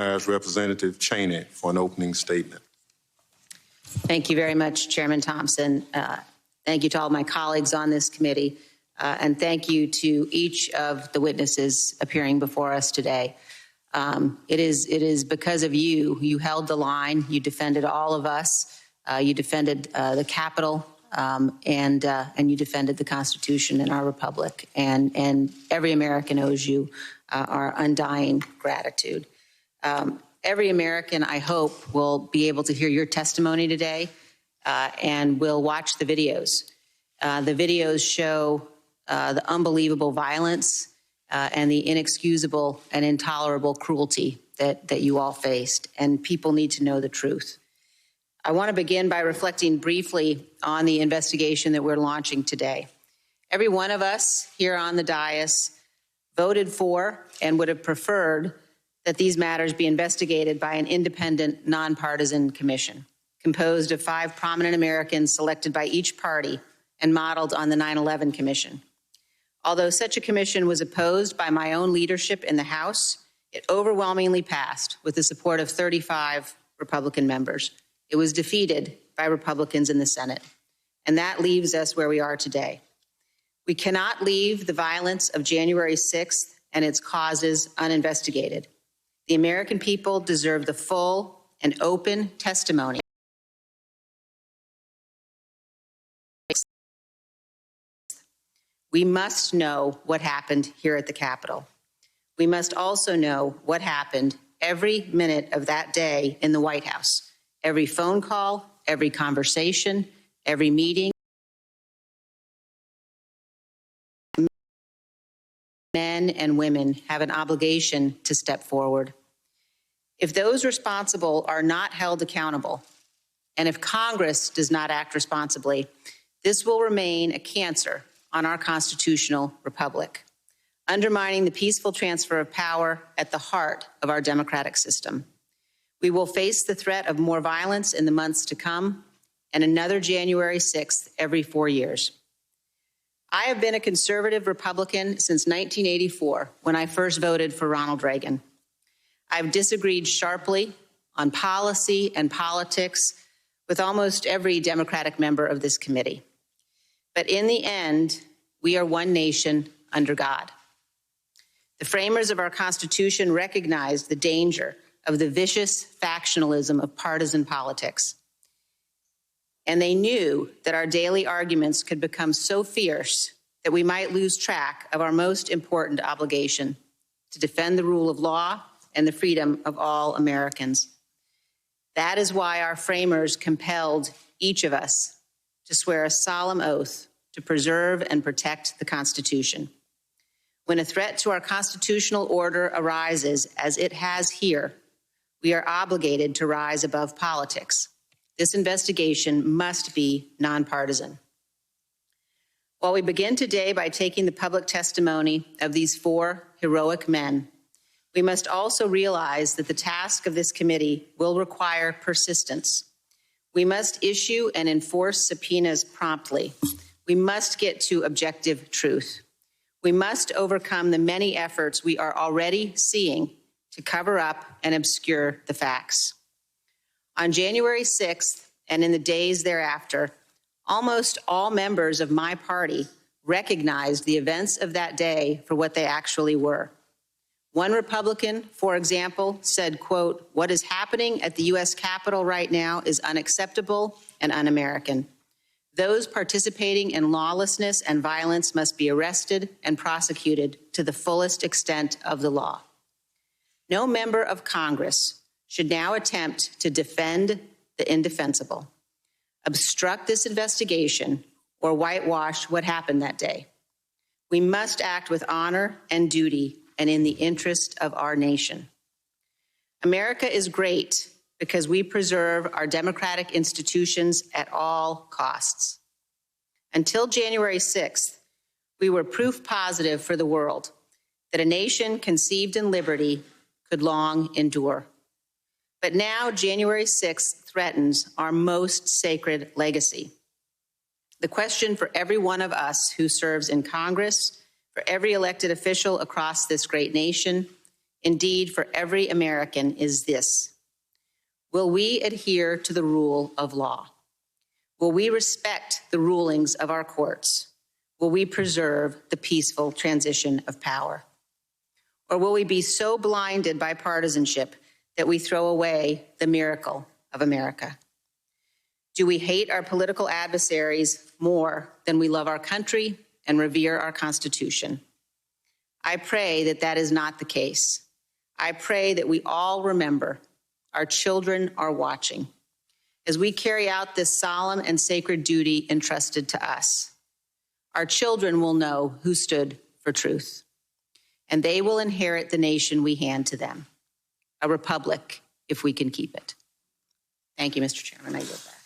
recognize Representative Cheney for an opening statement. Thank you very much, Chairman Thompson. Thank you to all my colleagues on this committee, and thank you to each of the witnesses appearing before us today. It is because of you. You held the line. You defended all of us. You defended the Capitol, and you defended the Constitution and our republic. And every American owes you our undying gratitude. Every American, I hope, will be able to hear your testimony today and will watch the videos. The videos show the unbelievable violence and the inexcusable and intolerable cruelty that you all faced, and people need to know the truth. I want to begin by reflecting briefly on the investigation that we're launching today. Every one of us here on the dais voted for and would have preferred that these matters be investigated by an independent, nonpartisan commission composed of 5 prominent Americans selected by each party and modeled on the 9/11 Commission. Although such a commission was opposed by my own leadership in the House, it overwhelmingly passed with the support of 35 Republican members. It was defeated by Republicans in the Senate, and that leaves us where we are today. We cannot leave the violence of January 6th and its causes uninvestigated. The American people deserve the full and open testimony we must know what happened here at the Capitol. We must also know what happened every minute of that day in the White House, every phone call, every conversation, every meeting. Men and women have an obligation to step forward. If those responsible are not held accountable, and if Congress does not act responsibly, this will remain a cancer on our constitutional republic, undermining the peaceful transfer of power at the heart of our democratic system. We will face the threat of more violence in the months to come and another January 6th every 4 years. I have been a conservative Republican since 1984, when I first voted for Ronald Reagan. I've disagreed sharply on policy and politics with almost every Democratic member of this committee. But in the end, we are one nation under God. The framers of our Constitution recognized the danger of the vicious factionalism of partisan politics. And they knew that our daily arguments could become so fierce that we might lose track of our most important obligation: to defend the rule of law and the freedom of all Americans. That is why our framers compelled each of us to swear a solemn oath to preserve and protect the Constitution. When a threat to our constitutional order arises, as it has here, we are obligated to rise above politics. This investigation must be nonpartisan. While we begin today by taking the public testimony of these 4 heroic men, we must also realize that the task of this committee will require persistence. We must issue and enforce subpoenas promptly. We must get to objective truth. We must overcome the many efforts we are already seeing to cover up and obscure the facts. On January 6th and in the days thereafter, almost all members of my party recognized the events of that day for what they actually were. One Republican, for example, said, quote, "What is happening at the U.S. Capitol right now is unacceptable and un-American. Those participating in lawlessness and violence must be arrested and prosecuted to the fullest extent of the law." No member of Congress should now attempt to defend the indefensible, obstruct this investigation, or whitewash what happened that day. We must act with honor and duty and in the interest of our nation. America is great because we preserve our democratic institutions at all costs. Until January 6th, we were proof positive for the world that a nation conceived in liberty could long endure. But now January 6th threatens our most sacred legacy. The question for every one of us who serves in Congress, for every elected official across this great nation, indeed for every American, is this: will we adhere to the rule of law? Will we respect the rulings of our courts? Will we preserve the peaceful transition of power? Or will we be so blinded by partisanship that we throw away the miracle of America? Do we hate our political adversaries more than we love our country and revere our Constitution? I pray that that is not the case. I pray that we all remember our children are watching as we carry out this solemn and sacred duty entrusted to us. Our children will know who stood for truth, and they will inherit the nation we hand to them, a republic if we can keep it. Thank you, Mr. Chairman. I yield back.